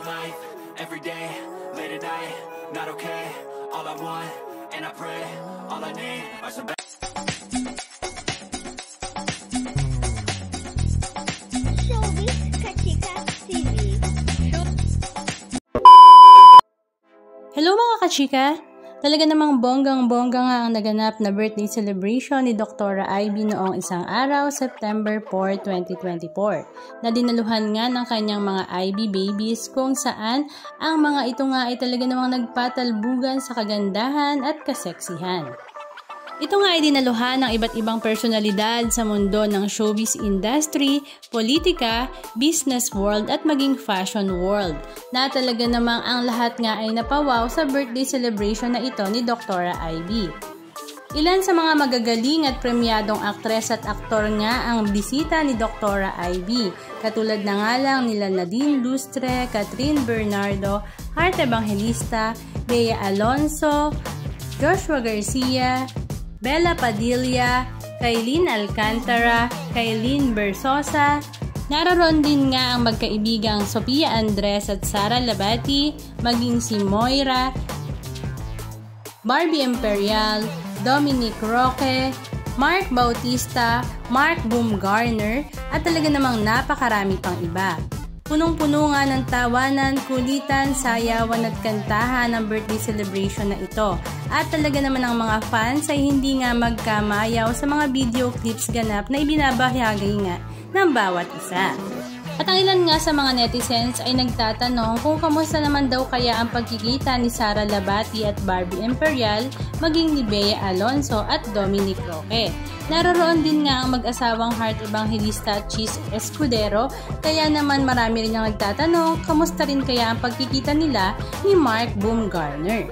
life, every day, late at night, not okay. All I want, and I pray, all I need are some Showbiz Kachika TV. Hello mga kachika! Talaga namang bonggang-bongga nga ang naganap na birthday celebration ni Dr. Ivy noong isang araw, September 4, 2024, na dinaluhan nga ng kanyang mga Ivy babies kung saan ang mga ito nga ay talaga namang nagpatalbugan sa kagandahan at kaseksihan. Ito nga ay dinaluhan ng iba't ibang personalidad sa mundo ng showbiz industry, politika, business world at maging fashion world, na talaga namang ang lahat nga ay napawaw sa birthday celebration na ito ni Dr. Ivy. Ilan sa mga magagaling at premyadong aktres at aktor nga ang bisita ni Dr. Ivy, katulad na nga lang nila Nadine Lustre, Catherine Bernardo, Heart Evangelista, Bea Alonso, Joshua Garcia, Bella Padilla, Kailin Alcantara, Kailin Bersosa. Naroon din nga ang magkaibigang Sofia Andres at Sara Labati, maging si Moira, Barbie Imperial, Dominic Roque, Mark Bautista, Mark Baumgartner at talaga namang napakarami pang iba. Punong-puno nga ng tawanan, kulitan, sayawan at kantahan ng birthday celebration na ito. At talaga naman ang mga fans ay hindi nga magkamayaw sa mga video clips ganap na ibinabahagi nga ng bawat isa. At ang ilan nga sa mga netizens ay nagtatanong kung kamusta naman daw kaya ang pagkikita ni Sara Labati at Barbie Imperial, maging ni Bea Alonso at Dominic Roque. Naroon din nga ang mag-asawang Heart Evangelista at Cheese Escudero, kaya naman marami rin ang nagtatanong kamusta rin kaya ang pagkikita nila ni Mark Baumgartner.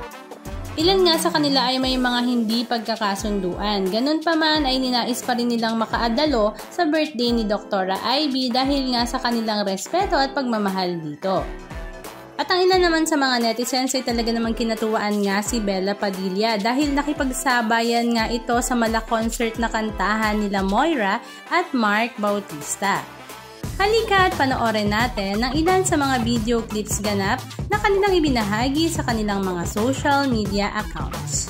Ilan nga sa kanila ay may mga hindi pagkakasunduan. Ganun pa man ay ninais pa rin nilang makaadalo sa birthday ni Dr. Ivy dahil nga sa kanilang respeto at pagmamahal dito. At ang ilan naman sa mga netizens ay talaga namang kinatuwaan nga si Bella Padilla dahil nakipagsabayan nga ito sa mala-concert na kantahan nila Moira at Mark Bautista. Halika at panoorin natin ang ilan sa mga video clips ganap na kanilang ibinahagi sa kanilang mga social media accounts.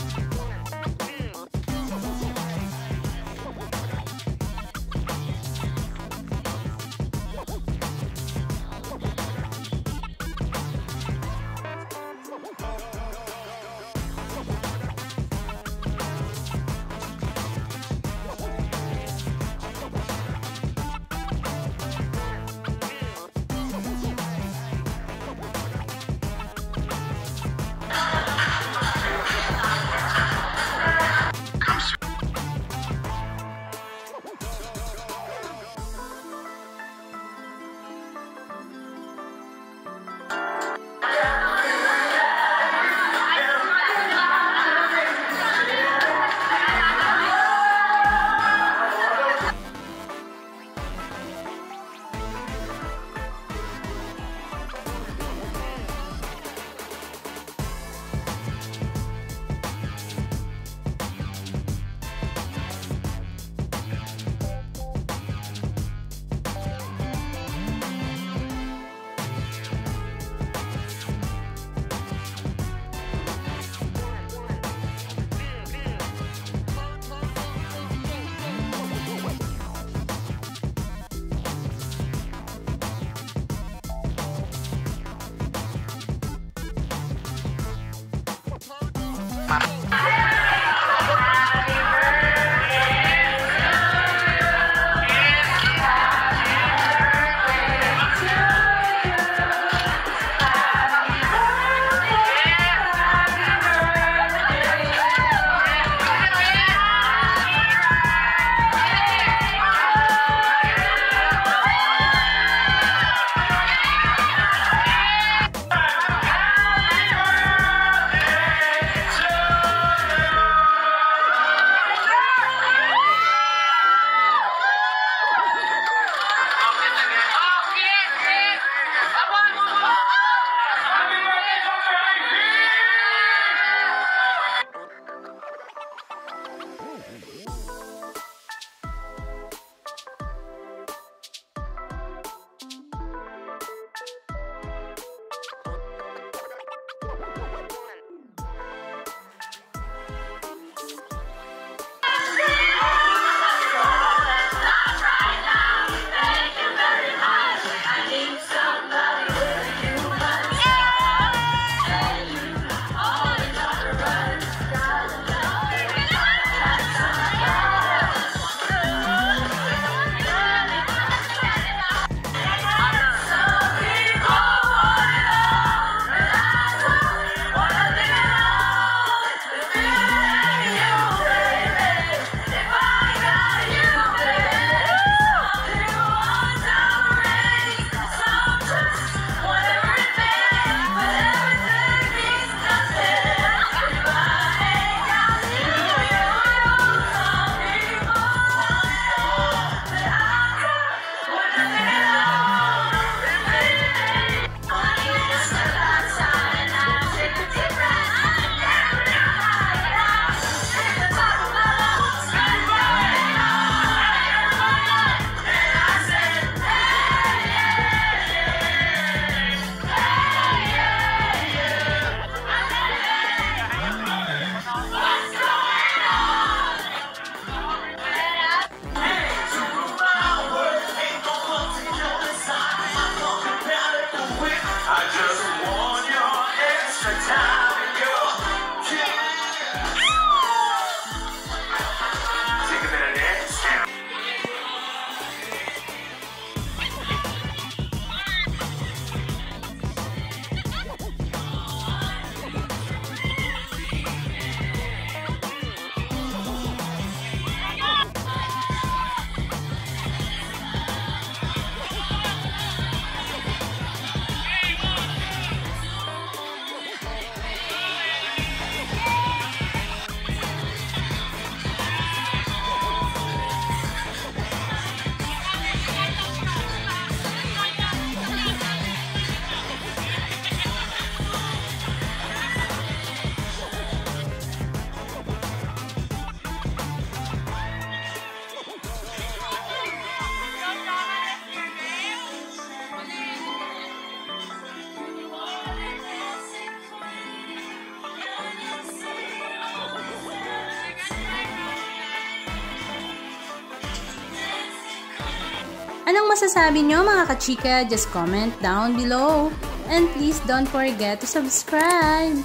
Anong masasabi nyo mga kachika? Just comment down below. And please don't forget to subscribe.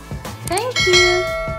Thank you!